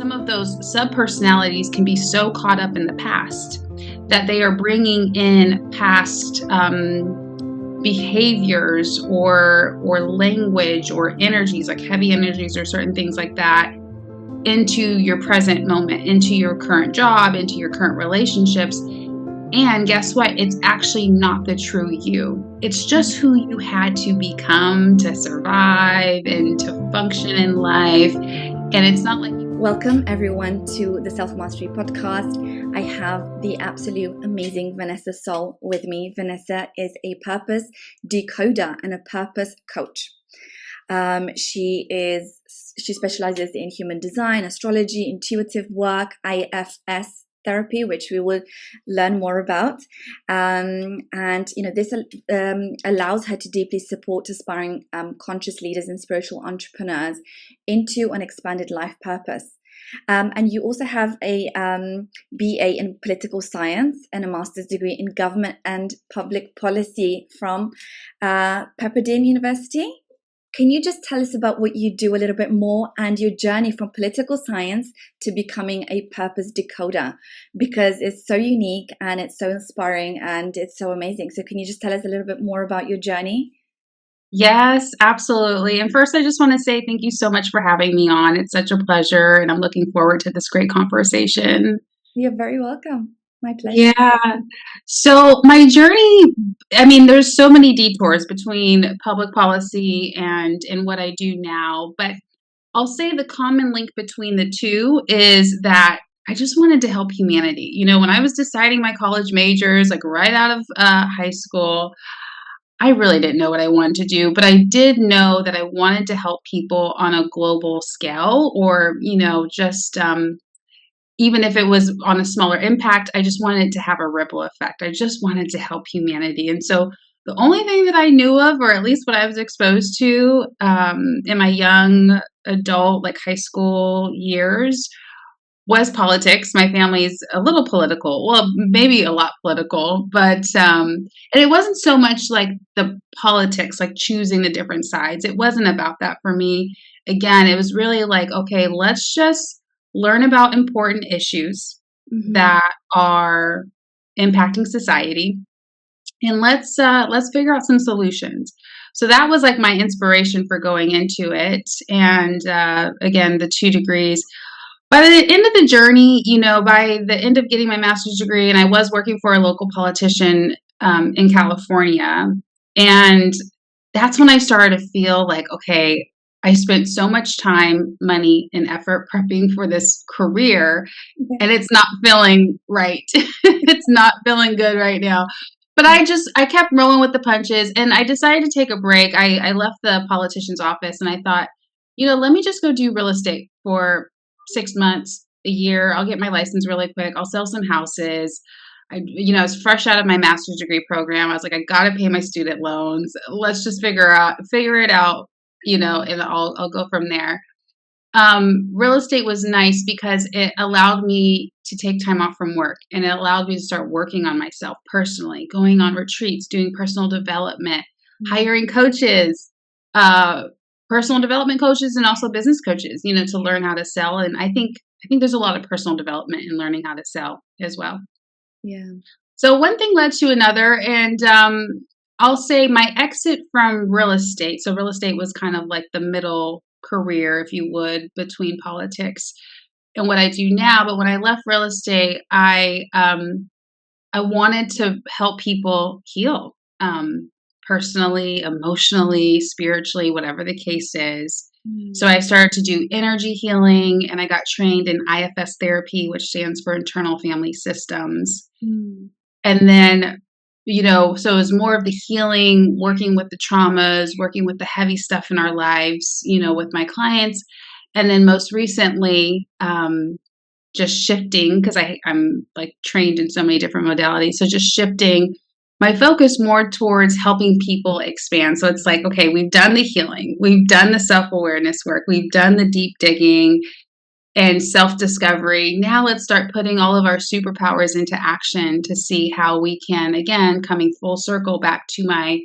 some of those subpersonalities can be so caught up in the past that they are bringing in past behaviors or language or energies, like heavy energies or certain things like that, into your present moment, into your current job, into your current relationships. And guess what? It's actually not the true you. It's just who you had to become to survive and to function in life. And it's not like Welcome everyone to the Self Mastery Podcast. I have the absolute amazing Vanessa Soul with me. Vanessa is a purpose decoder and a purpose coach. She specializes in human design, astrology, intuitive work, IFS Therapy, which we will learn more about. This allows her to deeply support aspiring conscious leaders and spiritual entrepreneurs into an expanded life purpose. And you also have a BA in political science and a master's degree in government and public policy from Pepperdine University. Can you just tell us about what you do a little bit more and your journey from political science to becoming a purpose decoder? Because it's so unique and it's so inspiring and it's so amazing. So can you just tell us a little bit more about your journey? Yes, absolutely. And first, I just want to say thank you so much for having me on. It's such a pleasure, and I'm looking forward to this great conversation. You're very welcome. My pleasure. Yeah. So my journey, there's so many detours between public policy and what I do now, but I'll say the common link between the two is that I just wanted to help humanity. You know, when I was deciding my college majors, like right out of high school, I really didn't know what I wanted to do, but I did know that I wanted to help people on a global scale, or, just even if it was on a smaller impact, I just wanted to have a ripple effect. I just wanted to help humanity. And so the only thing that I knew of, or at least what I was exposed to in my young adult, like high school years, was politics. My family's a little political, well, maybe a lot political, but and it wasn't so much like the politics, like choosing the different sides. It wasn't about that for me. Again, it was really like, okay, let's just learn about important issues that are impacting society, and let's figure out some solutions. So that was like my inspiration for going into it. And again, the 2 degrees. By the end of the journey, by the end of getting my master's degree, and I was working for a local politician in California, and that's when I started to feel like, okay, I spent so much time, money, and effort prepping for this career, and it's not feeling right. It's not feeling good right now. But I kept rolling with the punches, and I decided to take a break. I left the politician's office, and I thought, let me just go do real estate for 6 months, a year. I'll get my license really quick. I'll sell some houses. I was fresh out of my master's degree program. I was like, I got to pay my student loans. Let's just figure it out, and I'll go from there. Real estate was nice because it allowed me to take time off from work, and it allowed me to start working on myself personally, going on retreats, doing personal development, hiring coaches, personal development coaches, and also business coaches, to learn how to sell. And I think there's a lot of personal development in learning how to sell as well. Yeah. So one thing led to another, and I'll say my exit from real estate. So real estate was kind of like the middle career, if you would, between politics and what I do now. But when I left real estate, I wanted to help people heal, personally, emotionally, spiritually, whatever the case is. So I started to do energy healing, and I got trained in IFS Therapy, which stands for Internal Family Systems. And then, so it was more of the healing, working with the traumas, working with the heavy stuff in our lives, with my clients. And then most recently, just shifting, because I'm like trained in so many different modalities. So just shifting my focus more towards helping people expand. So it's like, okay, we've done the healing, we've done the self-awareness work, we've done the deep digging and self-discovery. Now let's start putting all of our superpowers into action to see how we can, again, coming full circle back to my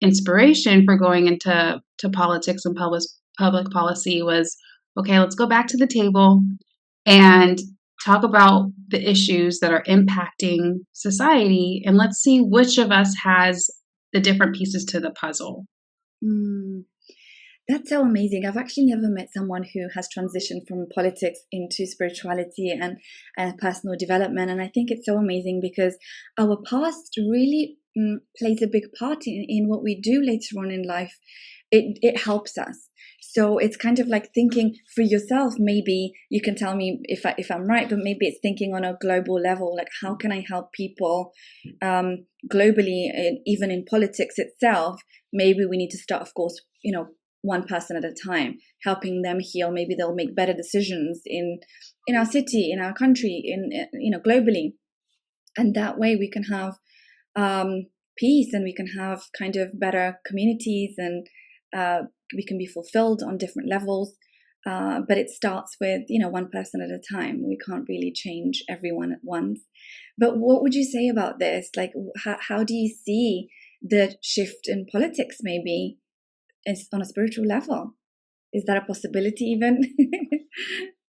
inspiration for going into politics and public policy was, okay, let's go back to the table. and talk about the issues that are impacting society. And let's see which of us has the different pieces to the puzzle. Mm. That's so amazing. I've actually never met someone who has transitioned from politics into spirituality and personal development. And I think it's so amazing because our past really plays a big part in what we do later on in life. It helps us. So it's kind of like thinking for yourself. Maybe you can tell me if I'm right, but maybe it's thinking on a global level. Like, how can I help people globally, even in politics itself? Maybe we need to start, of course, one person at a time, helping them heal. Maybe they'll make better decisions in our city, in our country, in globally, and that way we can have peace, and we can have kind of better communities, and we can be fulfilled on different levels. But it starts with one person at a time. We can't really change everyone at once. But what would you say about this? Like, how do you see the shift in politics, maybe is on a spiritual level? Is that a possibility even?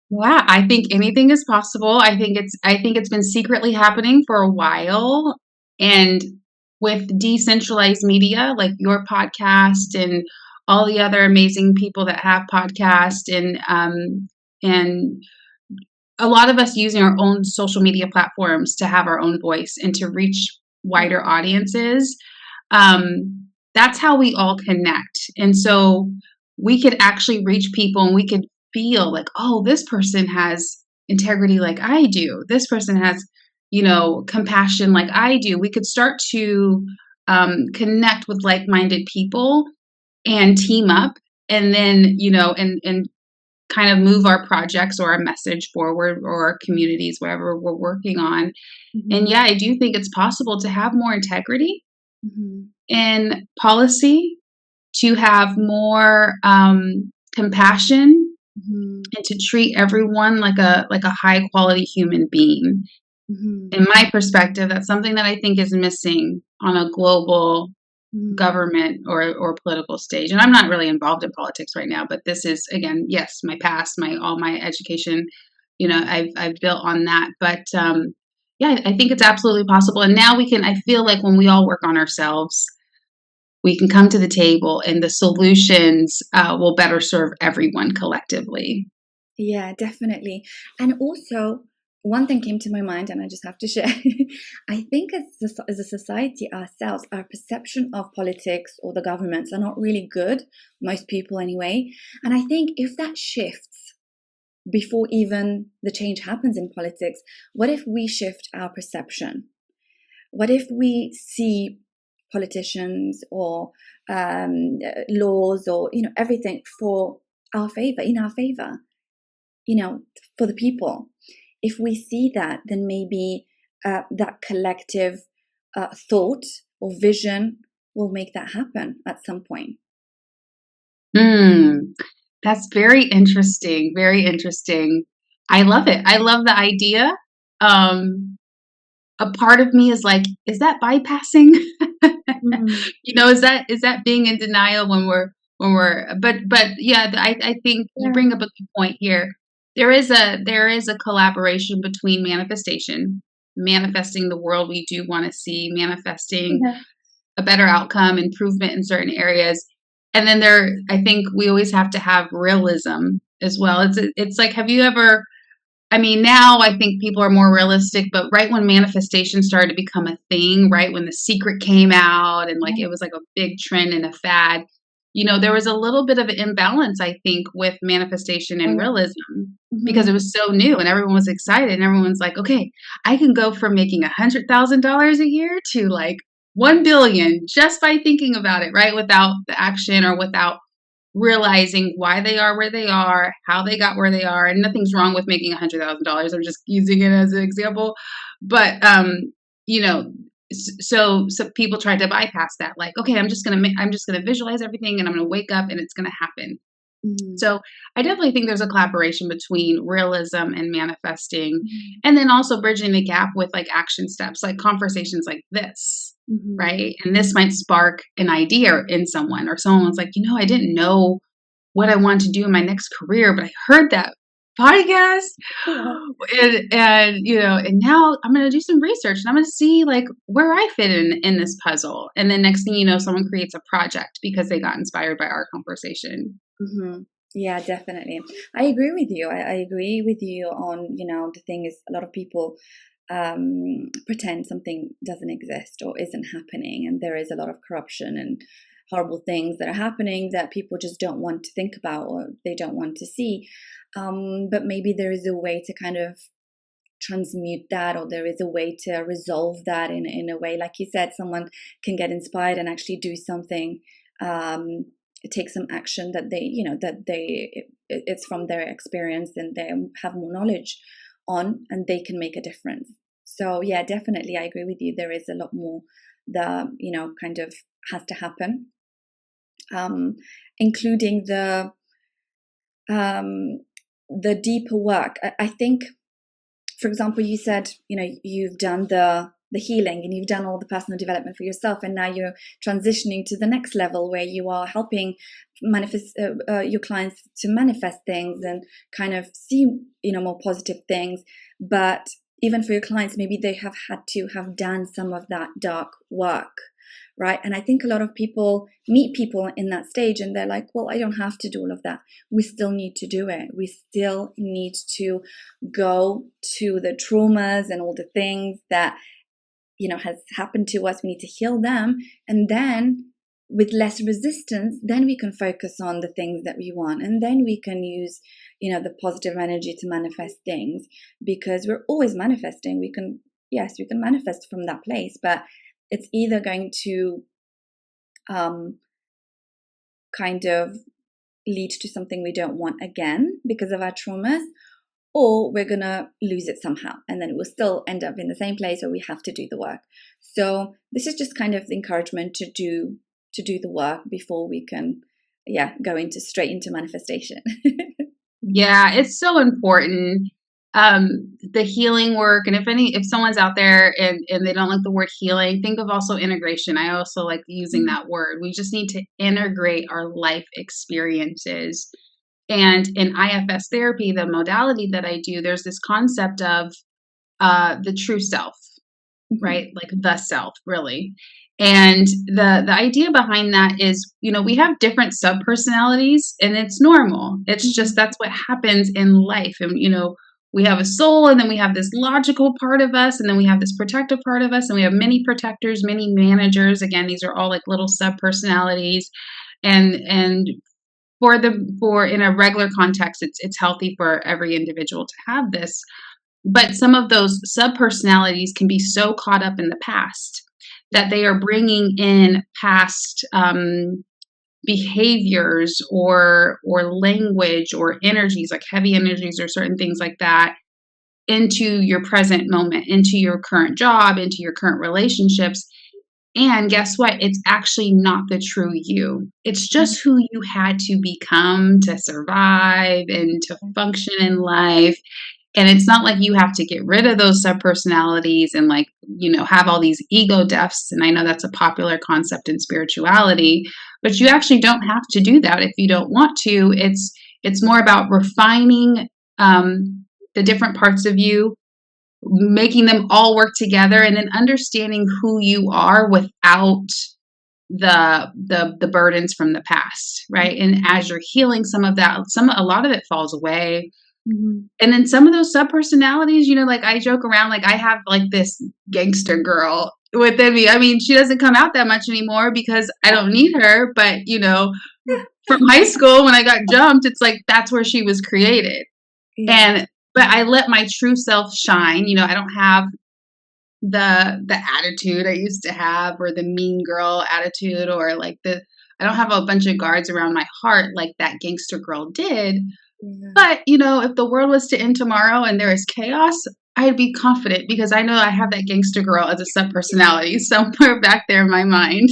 Yeah, I think anything is possible. I think it's been secretly happening for a while. And with decentralized media like your podcast and all the other amazing people that have podcasts, and a lot of us using our own social media platforms to have our own voice and to reach wider audiences, that's how we all connect. And so we could actually reach people, and we could feel like, oh, this person has integrity like I do. This person has, compassion like I do. We could start to connect with like-minded people and team up, and then, and kind of move our projects or our message forward, or our communities, whatever we're working on. And yeah, I do think it's possible to have more integrity in policy, to have more compassion, and to treat everyone like a high quality human being. In my perspective, that's something that I think is missing on a global government or political stage. And I'm not really involved in politics right now, but this is, again, yes, my past, all my education, I've built on that. But yeah, I think it's absolutely possible. And now I feel like when we all work on ourselves, we can come to the table, and the solutions will better serve everyone collectively. Yeah, definitely. And also, one thing came to my mind, and I just have to share. I think as a society ourselves, our perception of politics or the governments are not really good, most people anyway. And I think if that shifts before even the change happens in politics, what if we shift our perception? What if we see politicians or laws or everything for our favor, in our favor, for the people? If we see that, then maybe that collective thought or vision will make that happen at some point. That's very interesting. Very interesting. I love it. I love the idea. A part of me is like, is that bypassing? Is that being in denial but yeah, I think you bring up a good point here. There is a collaboration between manifesting the world we do want to see, manifesting a better outcome, improvement in certain areas. And then I think we always have to have realism as well. It's like, have you ever, now I think people are more realistic, but right when manifestation started to become a thing, right when The Secret came out, and like it was like a big trend and a fad, there was a little bit of an imbalance, I think, with manifestation and realism, because it was so new and everyone was excited, and everyone's like, okay, I can go from making $100,000 a year to like 1 billion just by thinking about it, right? Without the action, or without realizing why they are where they are, how they got where they are. And nothing's wrong with making $100,000. I'm just using it as an example. But, so people tried to bypass that. Like, okay, I'm just going to visualize everything, and I'm going to wake up and it's going to happen. So I definitely think there's a collaboration between realism and manifesting, and then also bridging the gap with like action steps, like conversations like this, right? And this might spark an idea in someone, or someone's like, I didn't know what I wanted to do in my next career, but I heard that podcast. Yeah. And now I'm going to do some research and I'm going to see like where I fit in this puzzle. And then next thing you know, someone creates a project because they got inspired by our conversation. Mm-hmm. Yeah, definitely. I agree with you. I agree with you on, the thing is a lot of people pretend something doesn't exist or isn't happening, and there is a lot of corruption and horrible things that are happening that people just don't want to think about or they don't want to see. But maybe there is a way to kind of transmute that, or there is a way to resolve that in a way, like you said, someone can get inspired and actually do something, take some action that it's from their experience and they have more knowledge on, and they can make a difference. So yeah, definitely I agree with you, there is a lot more that kind of has to happen, including the deeper work. I think, for example, you said, you've done the healing and you've done all the personal development for yourself, and now you're transitioning to the next level where you are helping manifest your clients to manifest things and kind of see, more positive things. But even for your clients, maybe they have had to have done some of that dark work, right? And I think a lot of people meet people in that stage and they're like, well, I don't have to do all of that. We still need to do it. We still need to go to the traumas and all the things that, has happened to us. We need to heal them. And then with less resistance, then we can focus on the things that we want. And then we can use, the positive energy to manifest things, because we're always manifesting. We can manifest from that place, but it's either going to kind of lead to something we don't want again because of our traumas, or we're going to lose it somehow. And then we'll still end up in the same place where we have to do the work. So this is just kind of the encouragement to do the work before we can, go straight into manifestation. Yeah, it's so important. The healing work, and if someone's out there and they don't like the word healing, think of also integration. I also like using that word. We just need to integrate our life experiences. And in IFS therapy, the modality that I do, there's this concept of the true self, right? Like the self, really. And the idea behind that is, we have different sub-personalities, and it's normal. It's just that's what happens in life. And, we have a soul, and then we have this logical part of us, and then we have this protective part of us, and we have many protectors, many managers. Again, these are all like little sub-personalities. And for in a regular context, it's healthy for every individual to have this. But some of those sub-personalities can be so caught up in the past that they are bringing in past behaviors or language or energies, like heavy energies or certain things like that, into your present moment, into your current job, into your current relationships. And guess what? It's actually not the true you. It's just who you had to become to survive and to function in life. And it's not like you have to get rid of those subpersonalities and have all these ego deaths. And I know that's a popular concept in spirituality, but you actually don't have to do that if you don't want to. It's more about refining the different parts of you, making them all work together, and then understanding who you are without the burdens from the past, right? And as you're healing some of that, a lot of it falls away. And then some of those sub-personalities, like I joke around, like I have like this gangster girl within me. I mean, she doesn't come out that much anymore because I don't need her. But, from high school when I got jumped, it's like that's where she was created. But I let my true self shine. I don't have the attitude I used to have, or the mean girl attitude, or I don't have a bunch of guards around my heart like that gangster girl did. But, if the world was to end tomorrow and there is chaos, I'd be confident because I know I have that gangster girl as a sub-personality somewhere back there in my mind.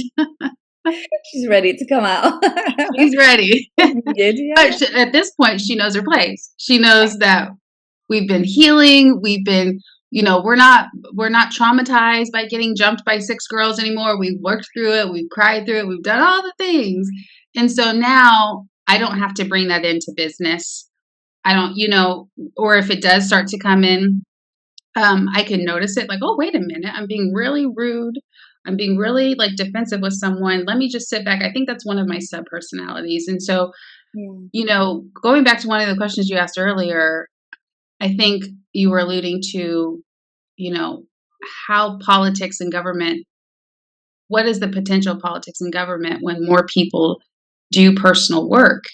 She's ready to come out. She's ready. Yeah. But at this point, she knows her place. She knows that we've been healing. We've been, we're not traumatized by getting jumped by 6 girls anymore. We've worked through it. We've cried through it. We've done all the things. And so now I don't have to bring that into business. I don't, or if it does start to come in, I can notice it like, oh, wait a minute, I'm being really rude. I'm being really like defensive with someone. Let me just sit back. I think that's one of my sub personalities. And so, Yeah. going back to one of the questions you asked earlier, I think you were alluding to, how politics and government, what is the potential politics and government when more people do personal work?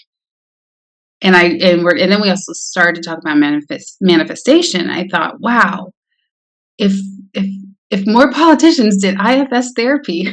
And then we also started to talk about manifestation. I thought, wow, if if if more politicians did IFS therapy,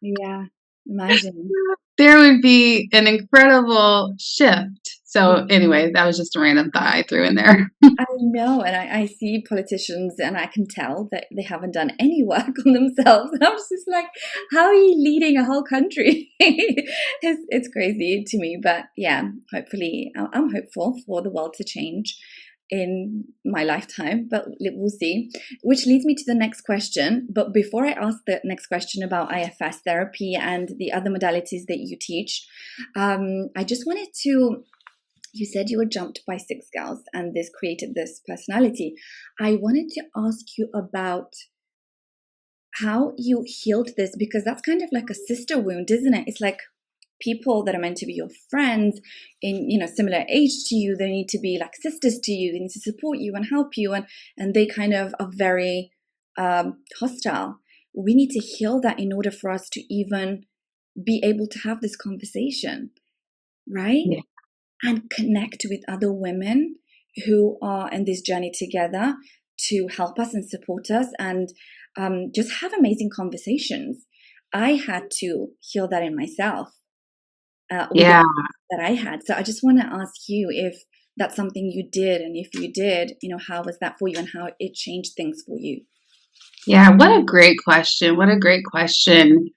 Yeah. Imagine. there would be an incredible shift. So anyway, that was just a random thought I threw in there. I know, and I see politicians, and I can tell that they haven't done any work on themselves. And I was just like, how are you leading a whole country? It's crazy to me, but yeah, hopefully, I'm hopeful for the world to change in my lifetime, but we'll see. Which leads me to the next question. But before I ask the next question about IFS therapy and the other modalities that you teach, I just wanted to. You said you were jumped by 6 girls and this created this personality. I wanted to ask you about how you healed this, because that's kind of like a sister wound, isn't it? It's like people that are meant to be your friends in, similar age to you, they need to be like sisters to you. They need to support you and help you. And they kind of are very hostile. We need to heal that in order for us to even be able to have this conversation, right? Yeah. And connect with other women who are in this journey together to help us and support us, and just have amazing conversations. I had to heal that in myself with Yeah. that I had. So I just want to ask you if that's something you did, and if you did, how was that for you and how it changed things for you? Yeah. What a great question. What a great question.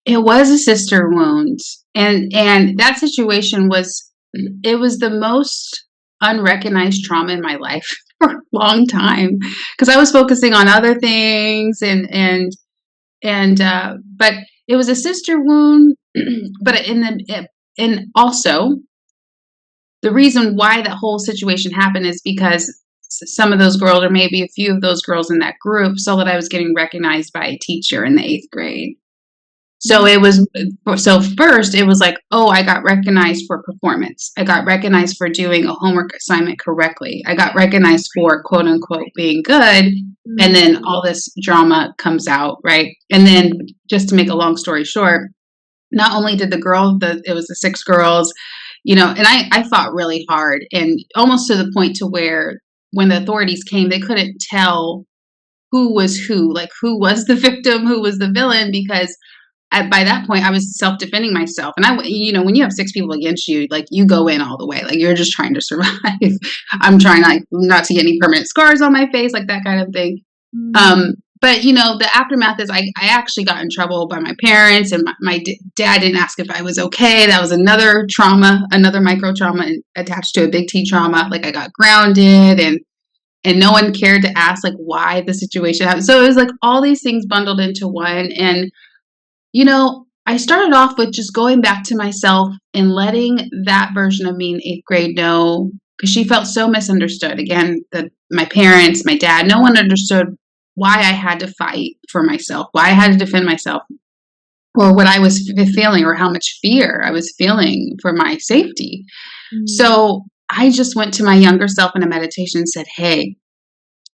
It was a sister wound. And that situation was the most unrecognized trauma in my life for a long time, because I was focusing on other things but it was a sister wound. But and also the reason why that whole situation happened is because some of those girls, or maybe a few of those girls in that group, saw that I was getting recognized by a teacher in the 8th grade. So first it was like, oh, I got recognized for performance. I got recognized for doing a homework assignment correctly. I got recognized for quote unquote being good. And then all this drama comes out, right? And then, just to make a long story short, not only did it was the 6 girls, and I fought really hard, and almost to the point to where when the authorities came, they couldn't tell who was who, like who was the victim, who was the villain, because by that point I was self-defending myself. And when you have 6 people against you, like you go in all the way, like you're just trying to survive. I'm trying not to get any permanent scars on my face, like that kind of thing. But the aftermath is I actually got in trouble by my parents, and my dad didn't ask if I was okay. That was another trauma, another micro trauma attached to a big T trauma. Like I got grounded, and no one cared to ask like why the situation happened. So it was like all these things bundled into one. And I started off with just going back to myself and letting that version of me in 8th grade know, because she felt so misunderstood. Again, my parents, my dad, no one understood why I had to fight for myself, why I had to defend myself, or what I was feeling, or how much fear I was feeling for my safety. So I just went to my younger self in a meditation and said, hey,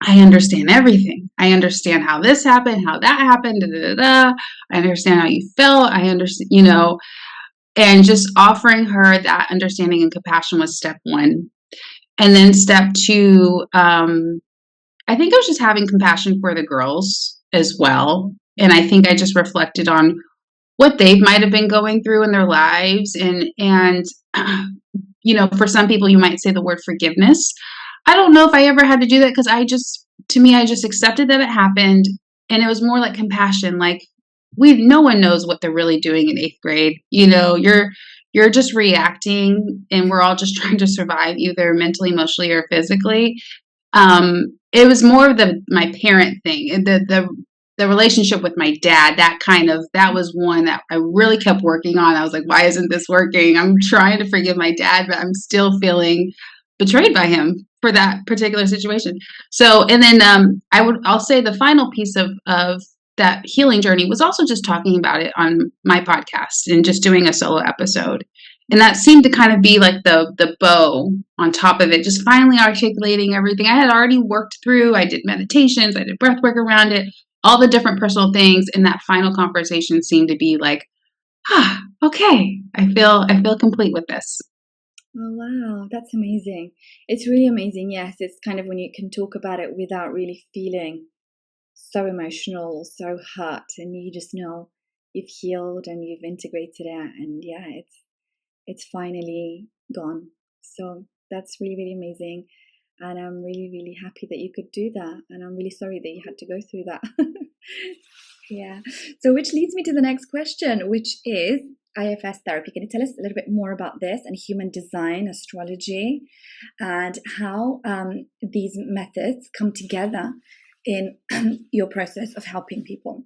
I understand everything. I understand how this happened, how that happened, da, da, da, da. I understand how you felt. I understand, and just offering her that understanding and compassion was step 1. And then step 2, I think I was just having compassion for the girls as well. And I think I just reflected on what they might have been going through in their lives. And for some people, you might say the word forgiveness. I don't know if I ever had to do that, because I just accepted that it happened. And it was more like compassion. Like no one knows what they're really doing in 8th grade. You're just reacting, and we're all just trying to survive, either mentally, emotionally, or physically. It was more of my parent thing, and the relationship with my dad. That was one that I really kept working on. I was like, why isn't this working? I'm trying to forgive my dad, but I'm still feeling betrayed by him for that particular situation. So, and then I'll say the final piece of that healing journey was also just talking about it on my podcast and just doing a solo episode. And that seemed to kind of be like the bow on top of it, just finally articulating everything I had already worked through. I did meditations, I did breath work around it, all the different personal things. And that final conversation seemed to be like, okay, I feel complete with this. Oh, wow, that's amazing. It's really amazing. Yes, it's kind of when you can talk about it without really feeling so emotional, so hurt, and you just know you've healed and you've integrated it, and yeah, it's finally gone. So that's really, really amazing. And I'm really, really happy that you could do that. And I'm really sorry that you had to go through that. Yeah. So which leads me to the next question, which is IFS therapy. Can you tell us a little bit more about this and human design, astrology, and how these methods come together in your process of helping people?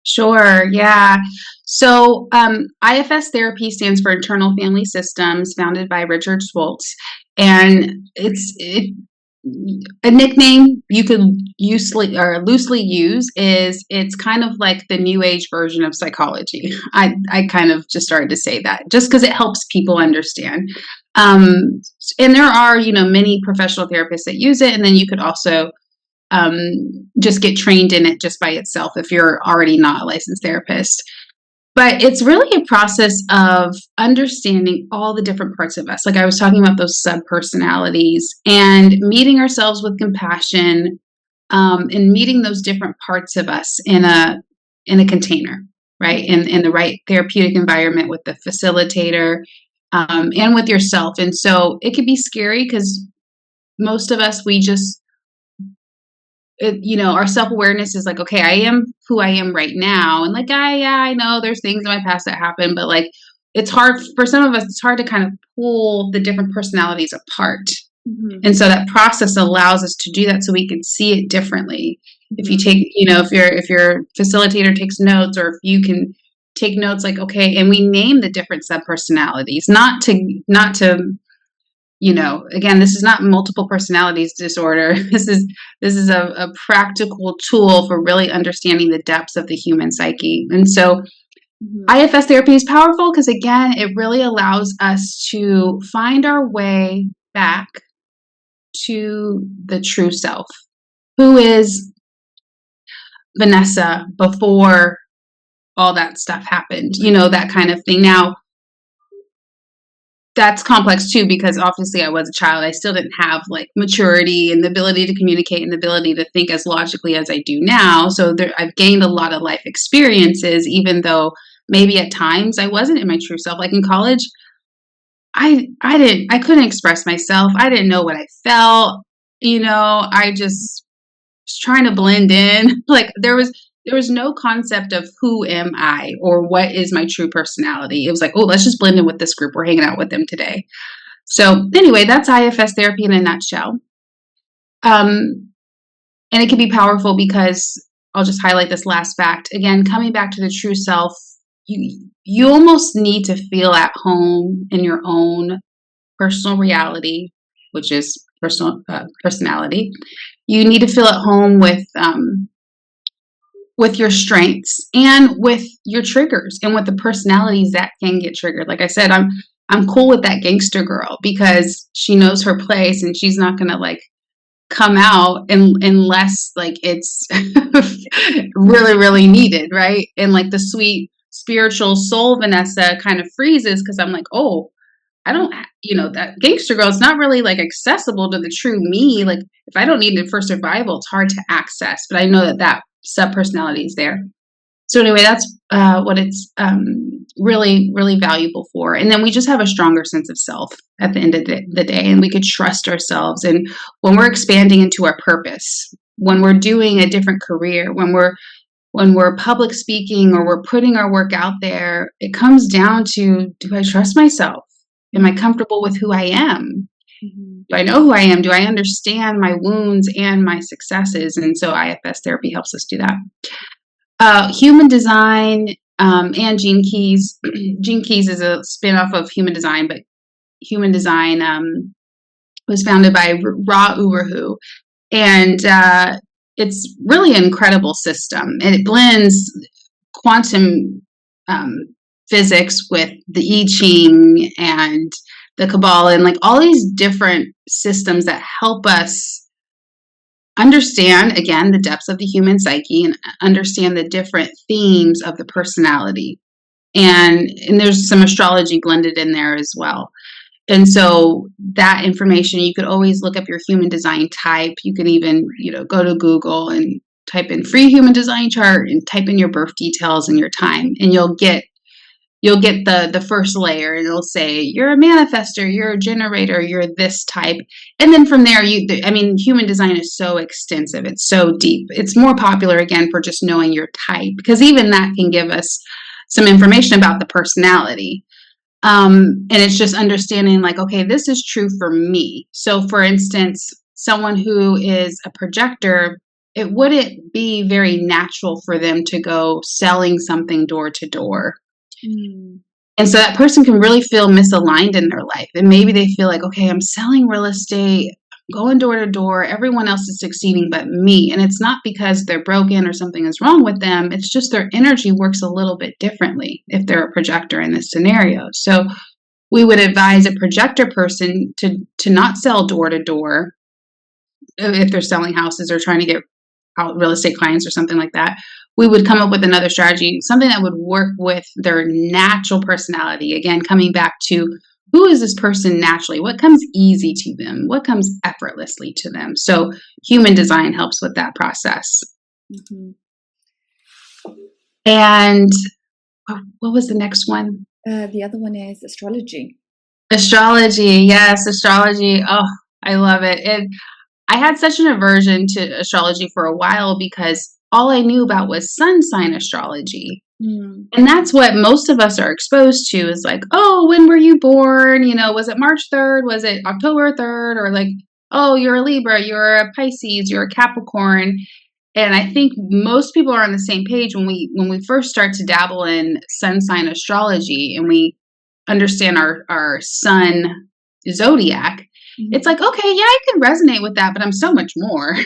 Sure. Yeah. So IFS therapy stands for Internal Family Systems, founded by Richard Schwartz, and it's a nickname you could loosely use is it's kind of like the new age version of psychology. I kind of just started to say that just because it helps people understand. And there are many professional therapists that use it, and then you could also just get trained in it just by itself if you're already not a licensed therapist. But it's really a process of understanding all the different parts of us. Like I was talking about those sub-personalities and meeting ourselves with compassion, and meeting those different parts of us in a container, right? In the right therapeutic environment with the facilitator, and with yourself. And so it could be scary because most of us, we just our self-awareness is like, okay, I am who I am right now. And like, I know there's things in my past that happened, but like, it's hard for some of us, it's hard to kind of pull the different personalities apart. Mm-hmm. And so that process allows us to do that so we can see it differently. Mm-hmm. If you take, if your facilitator takes notes, or if you can take notes like, okay, and we name the different sub-personalities, not to again, this is not multiple personalities disorder. This is a practical tool for really understanding the depths of the human psyche. And so IFS therapy is powerful because, again, it really allows us to find our way back to the true self. Who is Vanessa before all that stuff happened? That kind of thing. Now, that's complex too, because obviously I was a child. I still didn't have like maturity and the ability to communicate and the ability to think as logically as I do now. So I've gained a lot of life experiences, even though maybe at times I wasn't in my true self. Like in college, I couldn't express myself. I didn't know what I felt. I just was trying to blend in. Like there was no concept of who am I or what is my true personality. It was like, oh, let's just blend in with this group. We're hanging out with them today. So anyway, that's IFS therapy in a nutshell. And it can be powerful because I'll just highlight this last fact. Again, coming back to the true self, you almost need to feel at home in your own personal reality, which is personality. You need to feel at home with your strengths and with your triggers and with the personalities that can get triggered. Like I said, I'm cool with that gangster girl because she knows her place and she's not going to like come out unless like it's really, really needed. Right. And like the sweet spiritual soul Vanessa kind of freezes because I'm like, oh, I don't, that gangster girl is not really like accessible to the true me. Like if I don't need it for survival, it's hard to access, but I know that sub-personality is there. So anyway, that's what it's really, really valuable for. And then we just have a stronger sense of self at the end of the day, and we could trust ourselves. And when we're expanding into our purpose, when we're doing a different career, when we're public speaking or we're putting our work out there, it comes down to, do I trust myself? Am I comfortable with who I am? Mm-hmm. Do I know who I am? Do I understand my wounds and my successes? And so IFS therapy helps us do that. Human design and Gene Keys. Gene Keys is a spin-off of human design, but human design was founded by Ra Uru, and it's really an incredible system, and it blends quantum physics with the I Ching and the Kabbalah, and like all these different systems that help us understand, again, the depths of the human psyche and understand the different themes of the personality. And there's some astrology blended in there as well. And so that information, you could always look up your human design type. You can even, go to Google and type in free human design chart and type in your birth details and your time, and you'll get the first layer, and it'll say you're a manifester, you're a generator, you're this type. And then from there, human design is so extensive. It's so deep. It's more popular, again, for just knowing your type, because even that can give us some information about the personality. And it's just understanding like, okay, this is true for me. So for instance, someone who is a projector, it wouldn't be very natural for them to go selling something door to door. And so that person can really feel misaligned in their life. And maybe they feel like, okay, I'm selling real estate, I'm going door to door, everyone else is succeeding but me. And it's not because they're broken or something is wrong with them. It's just their energy works a little bit differently if they're a projector in this scenario. So we would advise a projector person to not sell door to door if they're selling houses or trying to get out real estate clients or something like that. We would come up with another strategy, something that would work with their natural personality. Again, coming back to who is this person naturally? What comes easy to them? What comes effortlessly to them? So human design helps with that process. Mm-hmm. And what was the next one? The other one is astrology. Astrology. Yes, astrology. Oh, I love it. I had such an aversion to astrology for a while because all I knew about was sun sign astrology. And that's what most of us are exposed to is like, oh, when were you born? Was it March 3rd? Was it October 3rd? Or like, oh, you're a Libra, you're a Pisces, you're a Capricorn. And I think most people are on the same page when we first start to dabble in sun sign astrology and we understand our sun zodiac. It's like, okay, yeah, I can resonate with that, but I'm so much more.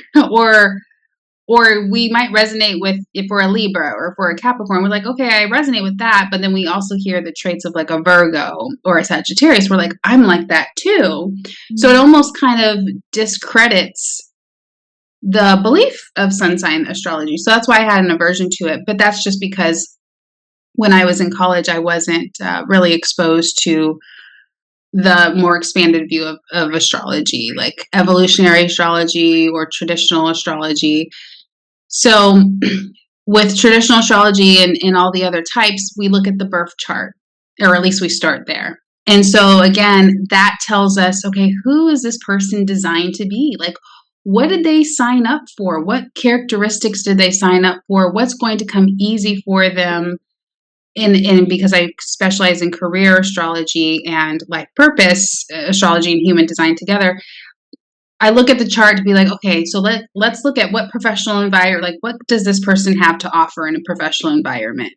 Or we might resonate with, if we're a Libra or if we're a Capricorn, we're like, okay, I resonate with that. But then we also hear the traits of like a Virgo or a Sagittarius. We're like, I'm like that too. So it almost kind of discredits the belief of sun sign astrology. So that's why I had an aversion to it. But that's just because when I was in college, I wasn't really exposed to the more expanded view of astrology, like evolutionary astrology or traditional astrology. So with traditional astrology and all the other types, we look at the birth chart, or at least we start there. And so again, that tells us, okay, who is this person designed to be? Like, what did they sign up for? What characteristics did they sign up for? What's going to come easy for them? And because I specialize in career astrology and life purpose astrology and human design together, I look at the chart to be like, okay, so let's look at what professional environment, like what does this person have to offer in a professional environment?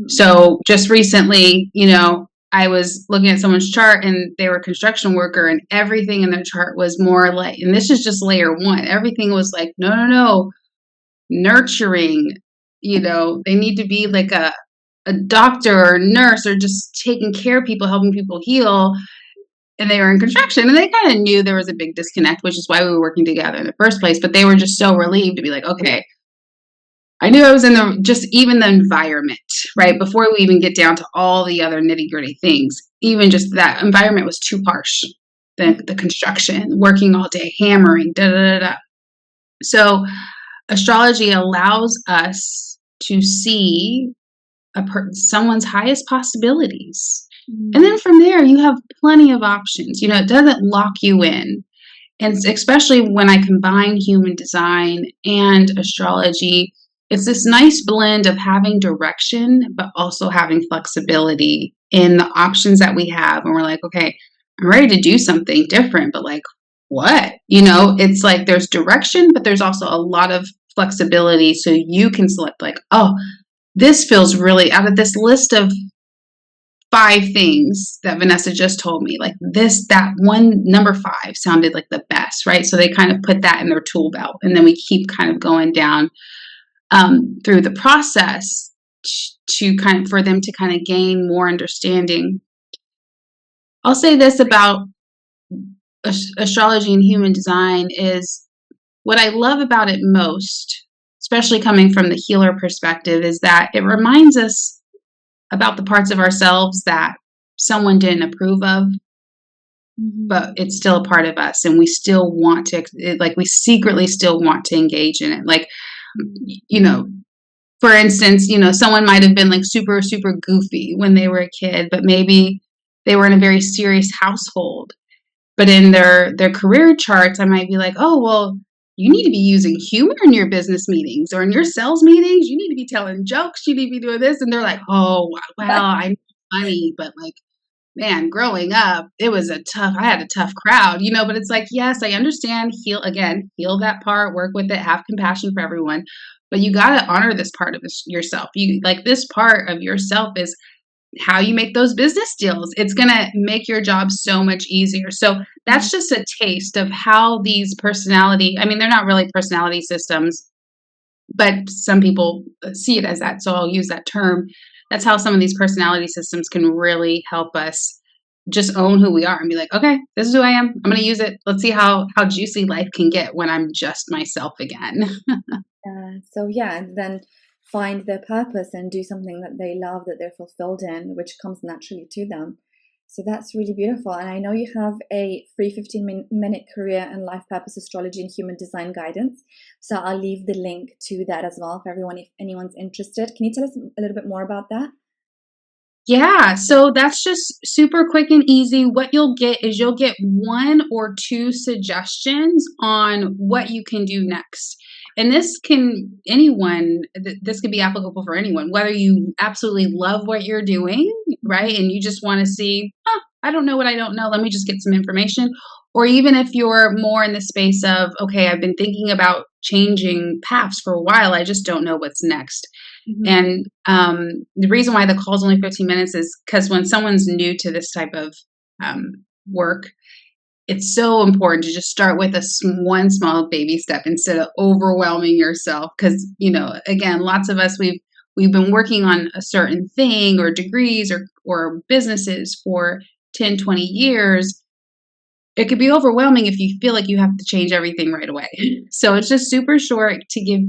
So just recently, I was looking at someone's chart and they were a construction worker and everything in their chart was more like, and this is just layer one, everything was like, no, nurturing, they need to be like a doctor or nurse or just taking care of people, helping people heal. And they were in construction and they kind of knew there was a big disconnect, which is why we were working together in the first place. But they were just so relieved to be like, okay, I knew I was in even the environment, right? Before we even get down to all the other nitty gritty things, even just that environment was too harsh. The construction, working all day, hammering, So astrology allows us to see someone's highest possibilities. And then from there, you have plenty of options. It doesn't lock you in. And especially when I combine human design and astrology, it's this nice blend of having direction, but also having flexibility in the options that we have. And we're like, okay, I'm ready to do something different, but like, what? It's like there's direction, but there's also a lot of flexibility. So you can select like, oh, this feels really out of this list of 5 things that Vanessa just told me, like that one number 5 sounded like the best, right? So they kind of put that in their tool belt, and then we keep kind of going down through the process to kind of for them to kind of gain more understanding. I'll say this about astrology and human design is what I love about it most, especially coming from the healer perspective, is that it reminds us about the parts of ourselves that someone didn't approve of, but it's still a part of us, and we still want to, like, we secretly still want to engage in it. Like, you know, for instance, someone might have been like super, super goofy when they were a kid, but maybe they were in a very serious household. But in their career charts, I might be like, oh, well, you need to be using humor in your business meetings or in your sales meetings. You need to be telling jokes. You need to be doing this. And they're like, oh, well, I'm funny, but like, man, growing up, I had a tough crowd, but it's like, yes, I understand. Heal that part, work with it, have compassion for everyone. But you got to honor this part of yourself. This part of yourself is how you make those business deals. It's going to make your job so much easier. So that's just a taste of how these they're not really personality systems, but some people see it as that. So I'll use that term. That's how some of these personality systems can really help us just own who we are and be like, okay, this is who I am. I'm going to use it. Let's see how juicy life can get when I'm just myself again. And then find their purpose and do something that they love, that they're fulfilled in, which comes naturally to them. So that's really beautiful. And I know you have a free 15-minute career and life purpose astrology and human design guidance. So I'll leave the link to that as well for everyone if anyone's interested. Can you tell us a little bit more about that? Yeah, so that's just super quick and easy. What you'll get is 1 or 2 suggestions on what you can do next. And this can be applicable for anyone, whether you absolutely love what you're doing, right? And you just want to see, I don't know what I don't know. Let me just get some information. Or even if you're more in the space of, okay, I've been thinking about changing paths for a while. I just don't know what's next. And the reason why the call is only 15 minutes is because when someone's new to this type of work, it's so important to just start with one small baby step instead of overwhelming yourself. Because, again, lots of us, we've been working on a certain thing or degrees or businesses for 10, 20 years. It could be overwhelming if you feel like you have to change everything right away. So it's just super short to give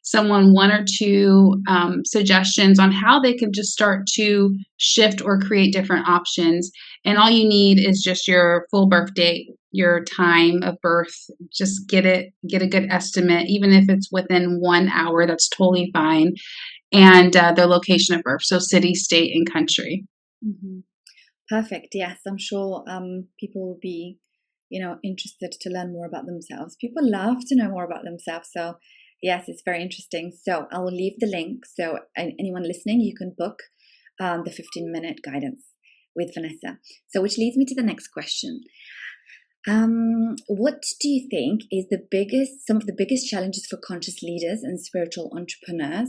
someone 1 or 2 suggestions on how they can just start to shift or create different options. And all you need is just your full birth date, your time of birth. Just get a good estimate, even if it's within 1 hour, that's totally fine. And their location of birth, so city, state, and country. Perfect. Yes, I'm sure people will be interested to learn more about themselves. People love to know more about themselves. So yes, it's very interesting. So I will leave the link. So anyone listening, you can book the 15-minute guidance with Vanessa. So which leads me to the next question. What do you think is some of the biggest challenges for conscious leaders and spiritual entrepreneurs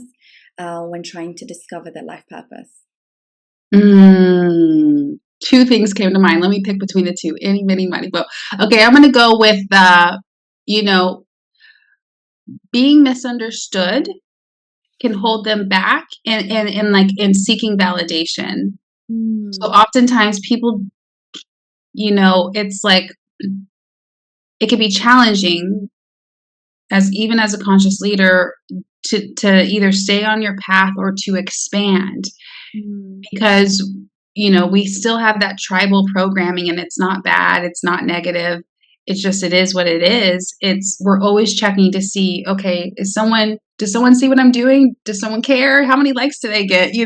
when trying to discover their life purpose? 2 things came to mind. Let me pick between the 2. Any, many, money. But okay, I'm going to go with being misunderstood can hold them back and seeking validation. So oftentimes people, it's like it can be challenging even as a conscious leader to either stay on your path or to expand because we still have that tribal programming, and it's not bad. It's not negative. It's just, it is what it is. We're always checking to see, okay, does someone see what I'm doing? Does someone care? How many likes did I get?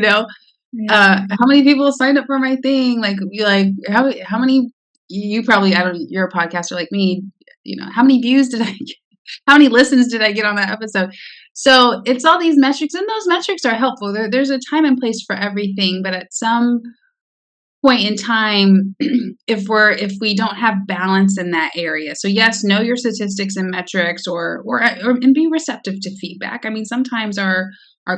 How many people signed up for my thing? How many, you're a podcaster like me, how many views did I get? How many listens did I get on that episode? So it's all these metrics, and those metrics are helpful. There's a time and place for everything, but at some point in time, if we don't have balance in that area. So yes, know your statistics and metrics, or and be receptive to feedback. I mean, sometimes our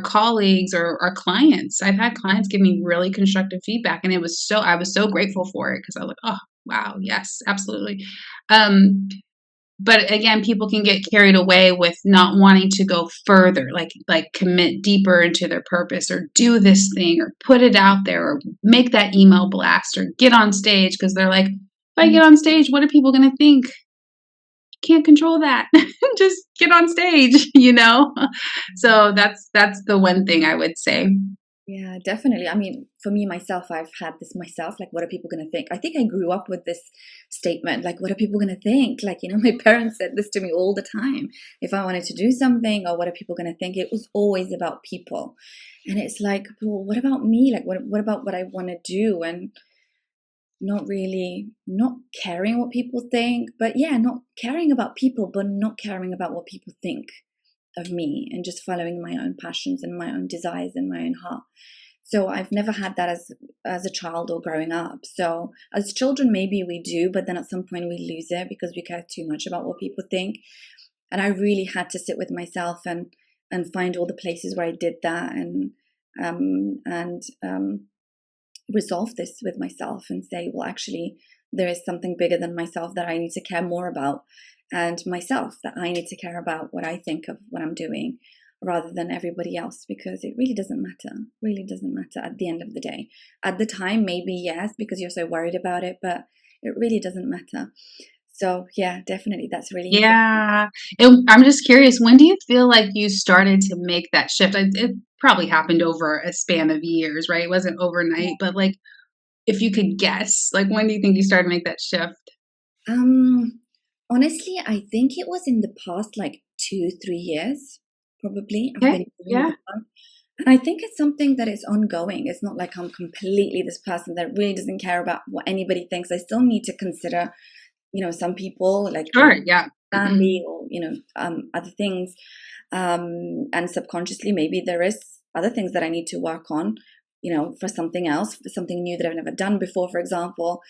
colleagues or our clients, I've had clients give me really constructive feedback, and I was so grateful for it because I was like, oh wow, yes, absolutely. But again, people can get carried away with not wanting to go further, like commit deeper into their purpose, or do this thing, or put it out there, or make that email blast, or get on stage, because they're like, if I Mm. get on stage, what are people going to think? Can't control that. Just get on stage, you know? So that's the one thing I would say. Yeah, definitely. I mean, for me myself, I've had this myself, like, what are people going to think? I think I grew up with this statement, like, what are people going to think? Like, my parents said this to me all the time. If I wanted to do something, or what are people going to think? It was always about people. And it's like, well, what about me? Like, what about what I want to do? And not caring what people think, but yeah, not caring about people, but not caring about what people think of me, and just following my own passions and my own desires and my own heart. So I've never had that as a child or growing up. So as children, maybe we do, but then at some point we lose it because we care too much about what people think. And I really had to sit with myself and find all the places where I did that, and resolve this with myself and say, well, actually, there is something bigger than myself that I need to care more about, and myself, that I need to care about what I think of what I'm doing rather than everybody else, because it really doesn't matter. Really doesn't matter at the end of the day. At the time, maybe yes, because you're so worried about it, but it really doesn't matter. So yeah, definitely, that's really important. Yeah. I'm just curious, when do you feel like you started to make that shift? It probably happened over a span of years, right? It wasn't overnight, but like, if you could guess, like, when do you think you started to make that shift? Um, Honestly, I think it was in the past like 2, 3 years, probably. I've Okay. been doing Yeah. the work. And I think it's something that is ongoing. It's not like I'm completely this person that really doesn't care about what anybody thinks. I still need to consider, some people, like, Sure. Yeah. family, or, other things. And subconsciously, maybe there is other things that I need to work on, for something else, for something new that I've never done before, for example.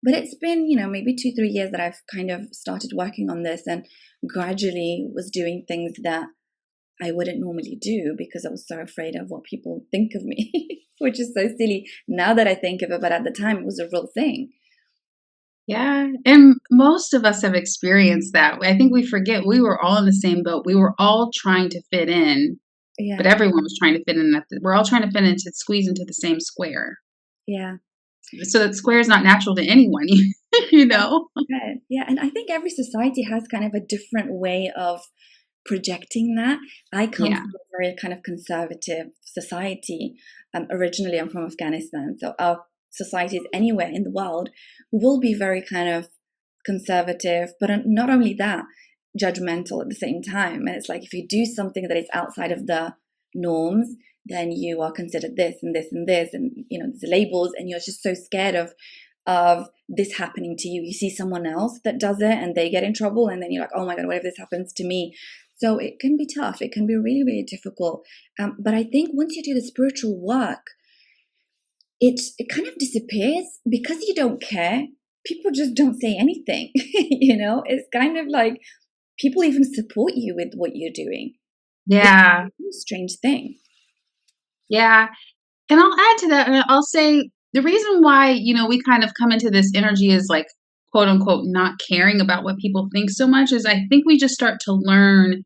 But it's been, maybe 2, 3 years that I've kind of started working on this, and gradually was doing things that I wouldn't normally do because I was so afraid of what people think of me, which is so silly now that I think of it. But at the time, it was a real thing. Yeah. And most of us have experienced that. I think we forget we were all in the same boat. We were all trying to fit in, but Yeah, everyone was trying to fit in. We're all trying to fit into, squeeze into the same square. yeah. So that square is not natural to anyone, you know? Right. Yeah, and I think every society has kind of a different way of projecting that. I come Yeah. from a very kind of conservative society. Originally, I'm from Afghanistan, so our societies anywhere in the world will be very kind of conservative, but not only that, judgmental at the same time. And it's like, if you do something that is outside of the norms, then you are considered this and this and this, and there's labels, and you're just so scared of this happening to you. You see someone else that does it and they get in trouble, and then you're like, oh my god, what if this happens to me? So it can be tough. It can be really, really difficult. But I think once you do the spiritual work, it kind of disappears because you don't care. People just don't say anything. It's kind of like people even support you with what you're doing. It's Yeah. a strange thing. Yeah. And I'll add to that, and I'll say the reason why, we kind of come into this energy is like, quote unquote, not caring about what people think so much, is I think we just start to learn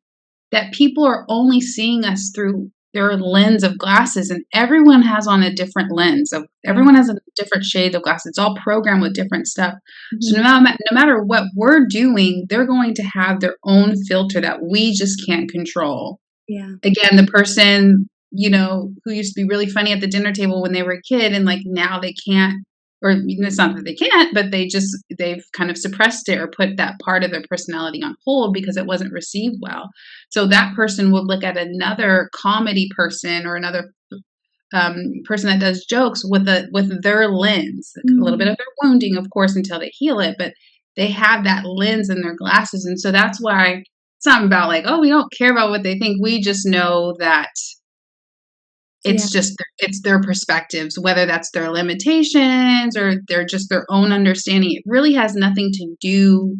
that people are only seeing us through their lens of glasses, and everyone has on a different lens of Yeah. everyone has a different shade of glasses. It's all programmed with different stuff. So Mhm. no matter what we're doing, they're going to have their own filter that we just can't control. Yeah. Again, the person, who used to be really funny at the dinner table when they were a kid, and like now they can't, or it's not that they can't, but they've kind of suppressed it or put that part of their personality on hold because it wasn't received well. So that person would look at another comedy person or another person that does jokes with their lens, a little bit Mhm. of their wounding, of course, until they heal it, but they have that lens in their glasses. And so that's why it's not about like, oh, we don't care about what they think. We just know that Yeah. It's just it's their perspectives, whether that's their limitations or they're just their own understanding. It really has nothing to do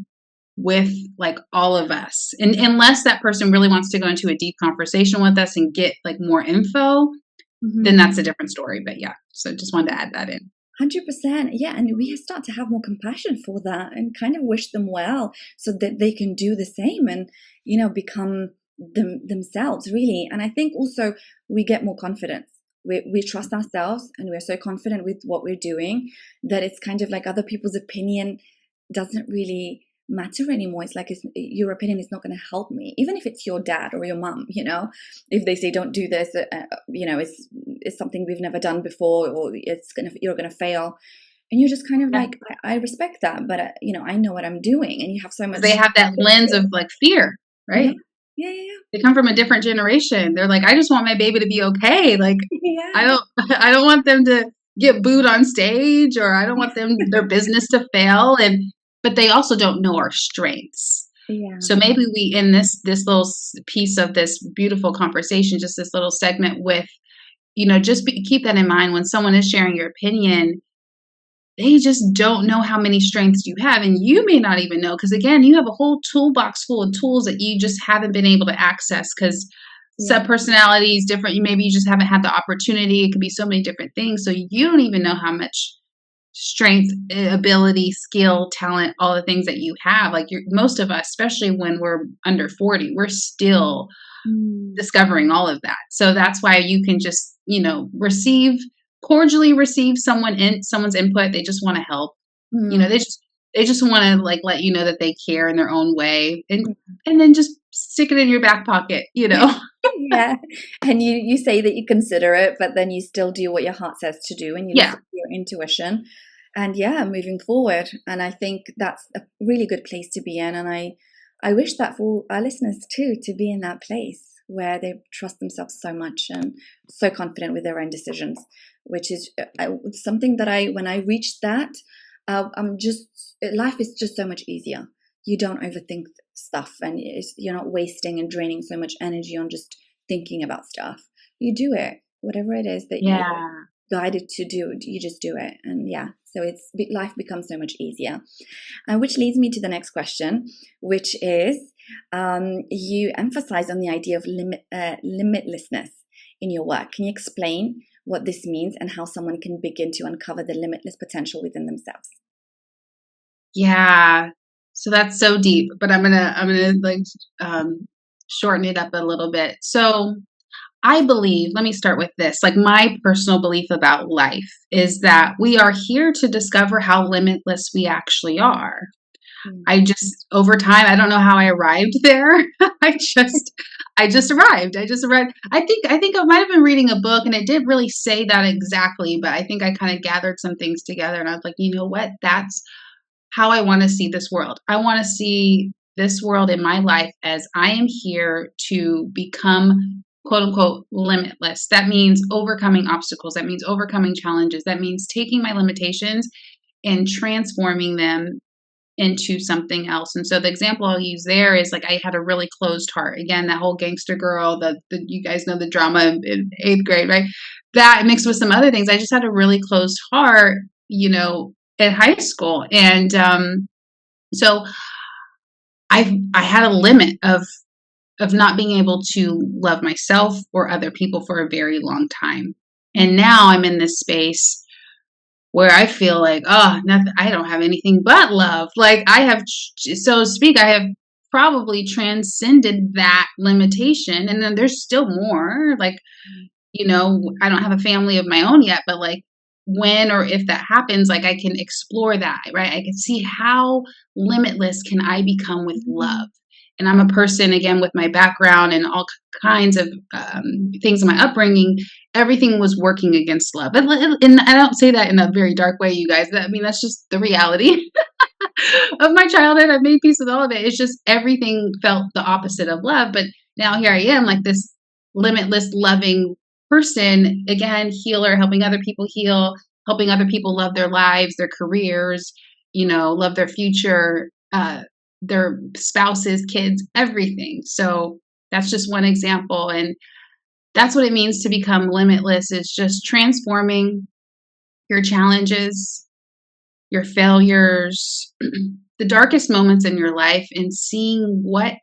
with like all of us. And unless that person really wants to go into a deep conversation with us and get like more info, then Mhm. that's a different story. But yeah, so just wanted to add that in. 100%. Yeah, and we start to have more compassion for that and kind of wish them well so that they can do the same and, become themselves, really. And I think also we get more confidence. We trust ourselves and we're so confident with what we're doing that it's kind of like other people's opinion doesn't really matter anymore. It's like your opinion is not going to help me, even if it's your dad or your mom. If they say don't do this, it's something we've never done before, or you're gonna fail, and you're just kind of Yeah. like, I respect that, but I know what I'm doing, and you have so Because much. they have that lens of like fear, Yeah, right? yeah, yeah, They come from a different generation. They're like, I just want my baby to be okay. Like, yeah, I don't, I don't want them to get booed on stage, or I don't want their business to fail. But they also don't know our strengths. yeah, So maybe we, in this little piece of this beautiful conversation, just this little segment with, just keep that in mind when someone is sharing your opinion. They just don't know how many strengths you have, and you may not even know, because again, you have a whole toolbox full of tools that you just haven't been able to access because yeah. subpersonalities different. Maybe you just haven't had the opportunity. It could be so many different things, so you don't even know how much strength, ability, skill, talent, all the things that you have. Like most of us, especially when we're under 40, we're still Mm, discovering all of that. So that's why you can just, cordially receive someone's input. They just want to help. You know, mm, they just want to like let you know that they care in their own way, and then just stick it in your back pocket. yeah, and you say that you consider it, but then you still do what your heart says to do, and you Yeah. listen to your intuition, and yeah, moving forward. And I think that's a really good place to be in, and I wish that for our listeners too, to be in that place where they trust themselves so much and so confident with their own decisions, which is something that when I reached that, I'm just life is just so much easier. You don't overthink stuff, and you're not wasting and draining so much energy on just thinking about stuff. You do it, whatever it is that you're Yeah. guided to do, you just do it. And yeah, so life becomes so much easier. Which leads me to the next question, which is, you emphasize on the idea of limitlessness in your work. Can you explain what this means and how someone can begin to uncover the limitless potential within themselves? Yeah. So that's so deep, but I'm gonna like shorten it up a little bit. So I believe, let me start with this. Like my personal belief about life is that we are here to discover how limitless we actually are. Mm. I just over time, I don't know how I arrived there. I just I just arrived. I just arrived. I think I might have been reading a book and it did really say that exactly, but I think I kind of gathered some things together and I was like, you know what? That's how I want to see this world. I want to see this world in my life as I am here to become quote unquote limitless. That means overcoming obstacles. That means overcoming challenges. That means taking my limitations and transforming them into something else. And so the example I'll use there is like I had a really closed heart. Again, that whole gangster girl, the you guys know the drama in eighth grade, right? That mixed with some other things. I just had a really closed heart, in high school. And so I had a limit of not being able to love myself or other people for a very long time. And now I'm in this space where I feel like, oh, nothing, I don't have anything but love. Like I have, so to speak, I have probably transcended that limitation. And then there's still more. Like, I don't have a family of my own yet, but like when or if that happens, like I can explore that, right? I can see how limitless can I become with love. And I'm a person, again, with my background and all kinds of things in my upbringing, everything was working against love. And I don't say that in a very dark way, you guys. I mean, that's just the reality of my childhood. I've made peace with all of it. It's just everything felt the opposite of love. But now here I am, like this limitless, loving person, again, healer, helping other people heal, helping other people love their lives, their careers, love their future, their spouses, kids, everything. So that's just one example. And that's what it means to become limitless. Is just transforming your challenges, your failures, the darkest moments in your life, and seeing what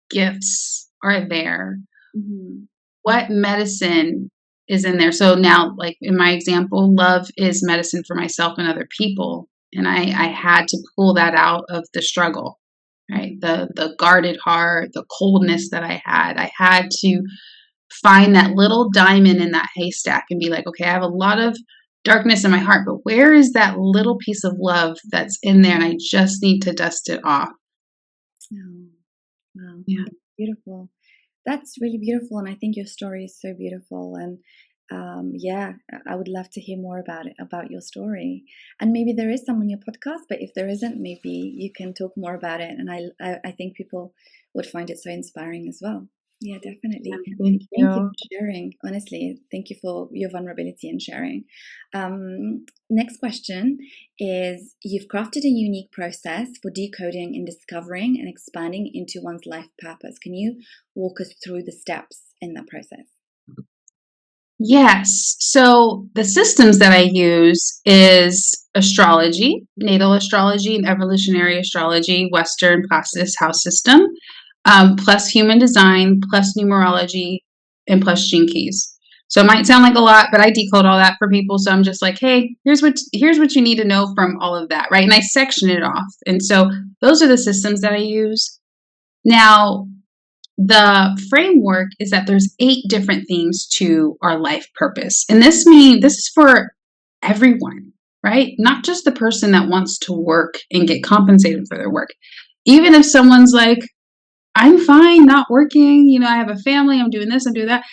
gifts are there, Mhm. what medicine is in there. So now, like in my example, love is medicine for myself and other people. And I had to pull that out of the struggle, right? The guarded heart, the coldness that I had. I had to find that little diamond in that haystack and be like, okay, I have a lot of darkness in my heart, but where is that little piece of love that's in there? And I just need to dust it off. Oh, wow. Yeah. That's beautiful. That's really beautiful, and I think your story is so beautiful. And yeah, I would love to hear more about it, about your story. And maybe there is some on your podcast, but if there isn't, maybe you can talk more about it. And I think people would find it so inspiring as well. Yeah, Yeah, definitely. thank Thank you you. for sharing. Honestly, thank you for your vulnerability and sharing. Next question is: you've crafted a unique process for decoding and discovering and expanding into one's life purpose. Can you walk us through the steps in that process? Yes. So the systems that I use is astrology, natal astrology, and evolutionary astrology, Western process house system, plus human design, plus numerology, and plus gene keys. So it might sound like a lot, but I decode all that for people. So I'm just like, hey, here's what you need to know from all of that, right? And I section it off. And so those are the systems that I use. Now, the framework is that there's 8 different themes to our life purpose. And this is for everyone, right? Not just the person that wants to work and get compensated for their work. Even if someone's like, I'm fine not working, I have a family, I'm doing this, I'm doing that,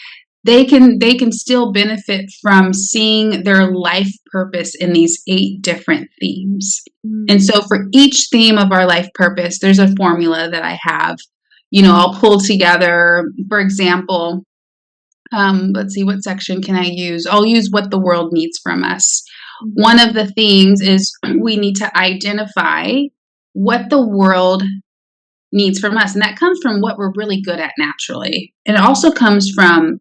they can still benefit from seeing their life purpose in these 8 different themes. And Mm. so for each theme of our life purpose, there's a formula that I have. I'll pull together, for example, let's see, what section can I use? I'll use what the world needs from us. One Mhm. of the themes is we need to identify what the world needs from us. And that comes from what we're really good at naturally. And it also comes from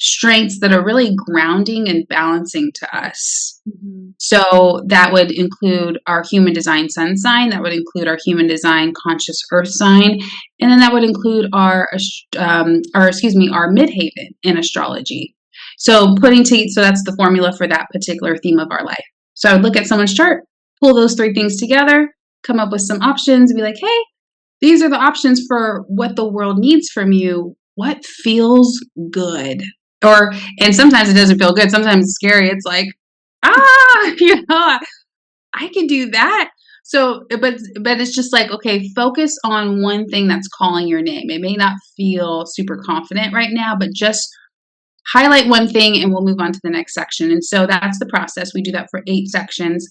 strengths that are really grounding and balancing to us. Mhm. So that would include our human design sun sign, that would include our human design conscious earth sign, and then that would include our midhaven in astrology. So so that's the formula for that particular theme of our life. So I would look at someone's chart, pull those 3 things together, come up with some options, and be like, hey, these are the options for what the world needs from you. What feels good? And sometimes it doesn't feel good. Sometimes it's scary. It's like, I can do that. So, but it's just like, okay, focus on one thing that's calling your name. It may not feel super confident right now, but just highlight one thing and we'll move on to the next section. And so that's the process. We do that for 8 sections.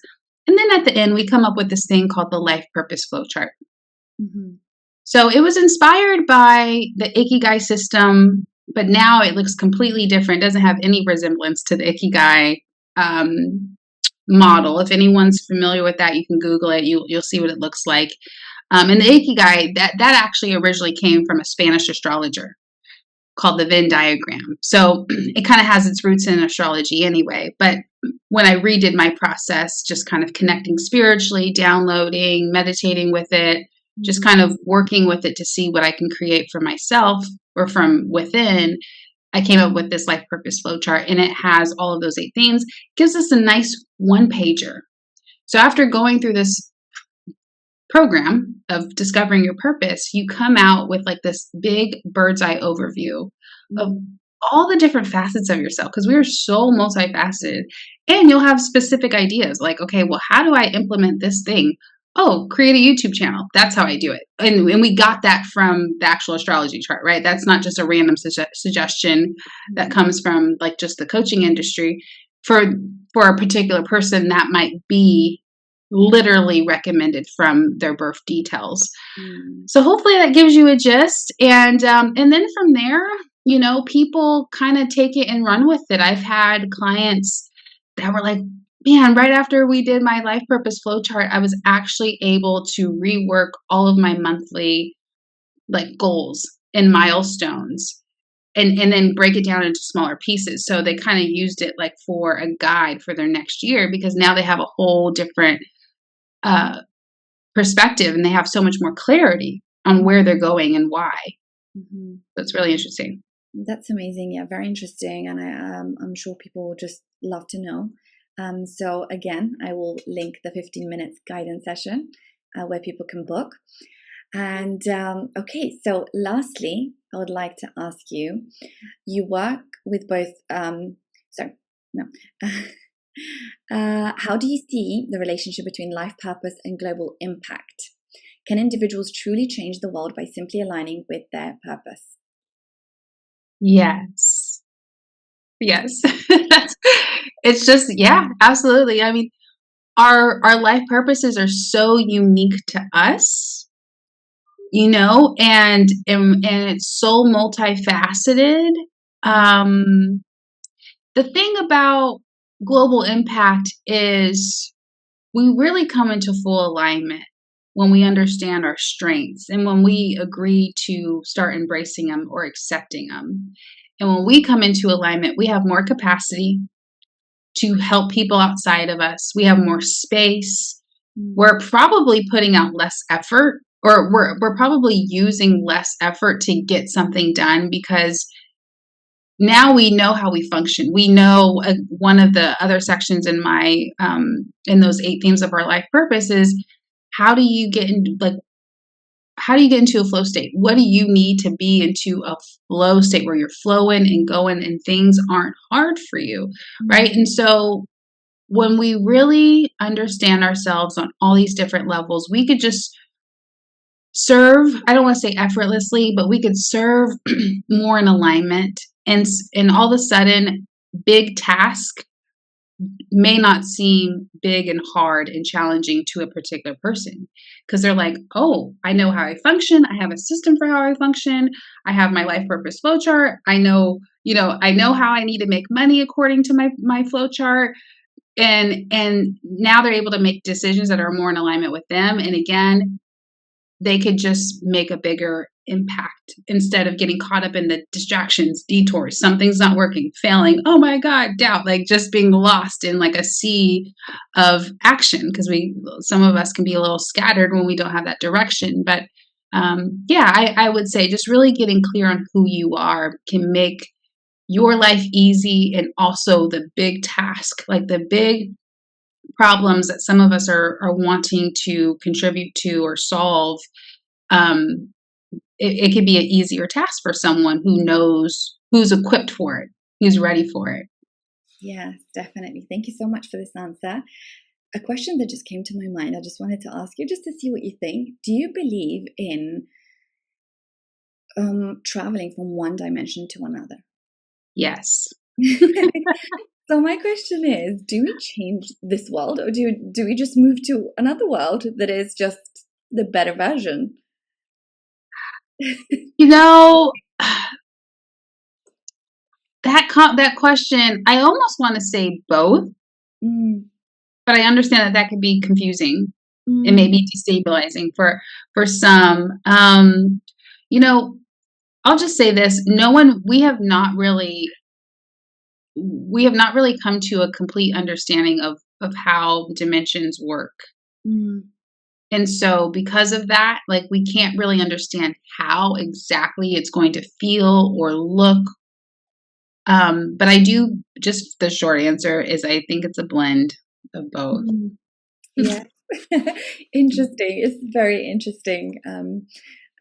And then at the end, we come up with this thing called the life purpose flow chart. Mhm. So it was inspired by the Ikigai system, but now it looks completely different. It doesn't have any resemblance to the Ikigai model. If anyone's familiar with that, you can Google it. You'll see what it looks like. And the Ikigai that actually originally came from a Spanish astrologer called the Venn diagram. So it kind of has its roots in astrology anyway. But when I redid my process, just kind of connecting spiritually, downloading, meditating with it, just Mhm. kind of working with it to see what I can create for myself or from within, I came up with this life purpose flow chart and it has all of those 8 themes. Gives us a nice one pager. So after going through this program of discovering your purpose, you come out with like this big bird's eye overview of Mhm. all the different facets of yourself because we are so multifaceted. And you'll have specific ideas like, okay, well, how do I implement this thing? Oh, create a YouTube channel. That's how I do it. And we got that from the actual astrology chart, right? That's not just a random suggestion that Mhm. comes from like just the coaching industry. For a particular person, that might be literally recommended from their birth details. Mm. So hopefully that gives you a gist, and then from there, people kind of take it and run with it. I've had clients that were like, "Man, right after we did my life purpose flow chart, I was actually able to rework all of my monthly like goals and milestones." and then break it down into smaller pieces. So they kind of used it like for a guide for their next year, because now they have a whole different perspective, and they have so much more clarity on where they're going and why. Mm-hmm. That's really interesting. That's amazing. Yeah, very interesting. And I'm sure people will just love to know. So again, I will link the 15 minutes guidance session where people can book. And okay, so lastly, I would like to ask you, you work with both, how do you see the relationship between life purpose and global impact? Can individuals truly change the world by simply aligning with their purpose? Yes. Yes. It's just, yeah, absolutely. I mean, our life purposes are so unique to us, and it's so multifaceted. The thing about global impact is we really come into full alignment when we understand our strengths and when we agree to start embracing them or accepting them. And when we come into alignment, we have more capacity to help people outside of us. We have more space. We're probably putting out less effort, or we're probably using less effort to get something done, because now we know how we function. We know one of the other sections in my in those 8 themes of our life purpose is how do you get into a flow state? What do you need to be into a flow state where you're flowing and going and things aren't hard for you, right? And so when we really understand ourselves on all these different levels, we could just serve, I don't want to say effortlessly, but we could serve more in alignment. And all of a sudden, big task may not seem big and hard and challenging to a particular person, because they're like, oh, I know how I function. I have a system for how I function. I have my life purpose flowchart. I know how I need to make money according to my flowchart. And now they're able to make decisions that are more in alignment with them. And again, they could just make a bigger impact instead of getting caught up in the distractions, detours, something's not working, failing, oh my God, doubt, like just being lost in like a sea of action, because some of us can be a little scattered when we don't have that direction. But I would say just really getting clear on who you are can make your life easy, and also the big task, like the big problems that some of us are wanting to contribute to or solve, it could be an easier task for someone who's equipped for it, who's ready for it. Yes, definitely. Thank you so much for this answer. A question that just came to my mind, I just wanted to ask you just to see what you think. Do you believe in traveling from one dimension to another? Yes. So my question is, do we change this world, or do we just move to another world that is just the better version? That question, I almost want to say both, but I understand that could be confusing and maybe destabilizing for some. I'll just say this: we have not really come to a complete understanding of how dimensions work. And so because of that, like, we can't really understand how exactly it's going to feel or look. But I do, just the short answer is I think it's a blend of both. Yeah. Interesting. It's a very interesting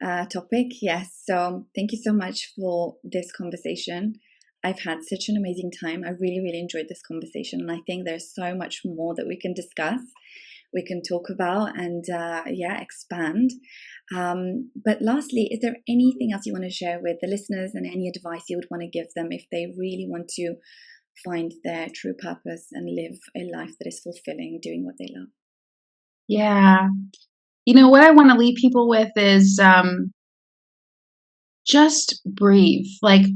topic. Yes. So thank you so much for this conversation. I've had such an amazing time. I really, really enjoyed this conversation. And I think there's so much more that we can discuss, we can talk about, and expand. But lastly, is there anything else you want to share with the listeners, and any advice you would want to give them if they really want to find their true purpose and live a life that is fulfilling, doing what they love? Yeah. What I want to leave people with is just breathe. Like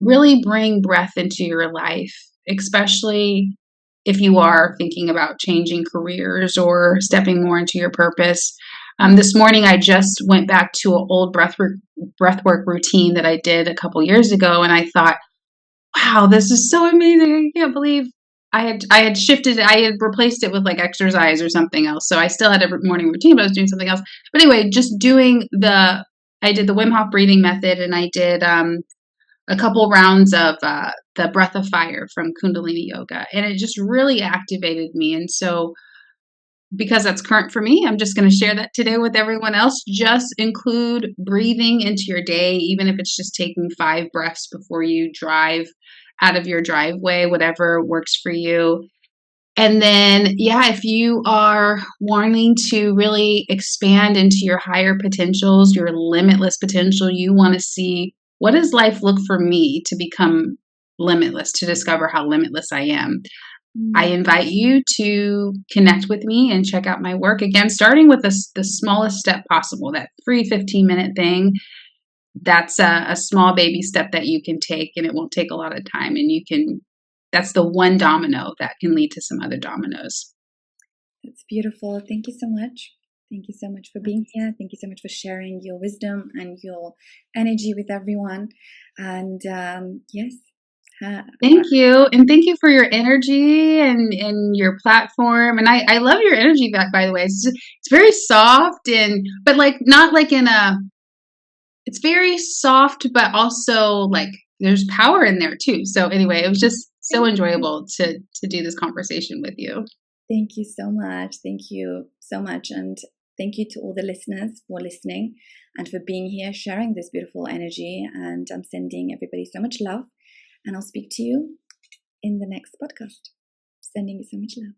really bring breath into your life, especially if you are thinking about changing careers or stepping more into your purpose. This morning, I just went back to an old breathwork routine that I did a couple years ago, and I thought, wow, this is so amazing. I can't believe I had shifted it. I had replaced it with like exercise or something else. So I still had a morning routine, but I was doing something else. But anyway, just doing I did the Wim Hof breathing method, and I did a couple rounds of the Breath of Fire from Kundalini Yoga, and it just really activated me. And so, because that's current for me, I'm just going to share that today with everyone else. Just include breathing into your day, even if it's just taking 5 breaths before you drive out of your driveway, whatever works for you. And then, yeah, if you are wanting to really expand into your higher potentials, your limitless potential, you want to see, what does life look for me to become limitless, to discover how limitless I am. I invite you to connect with me and check out my work. Again, starting with the smallest step possible, that free 15-minute thing. That's a small baby step that you can take, and it won't take a lot of time. And that's the one domino that can lead to some other dominoes. That's beautiful. Thank you so much. Thank you so much for being here. Thank you so much for sharing your wisdom and your energy with everyone. And yes. Thank you. And thank you for your energy and your platform. And I love your energy back, by the way. It's very soft but like not like it's very soft, but also like there's power in there too. So anyway, it was just so enjoyable to do this conversation with you. Thank you so much. Thank you so much. And thank you to all the listeners for listening and for being here, sharing this beautiful energy. And I'm sending everybody so much love. And I'll speak to you in the next podcast. Sending you so much love.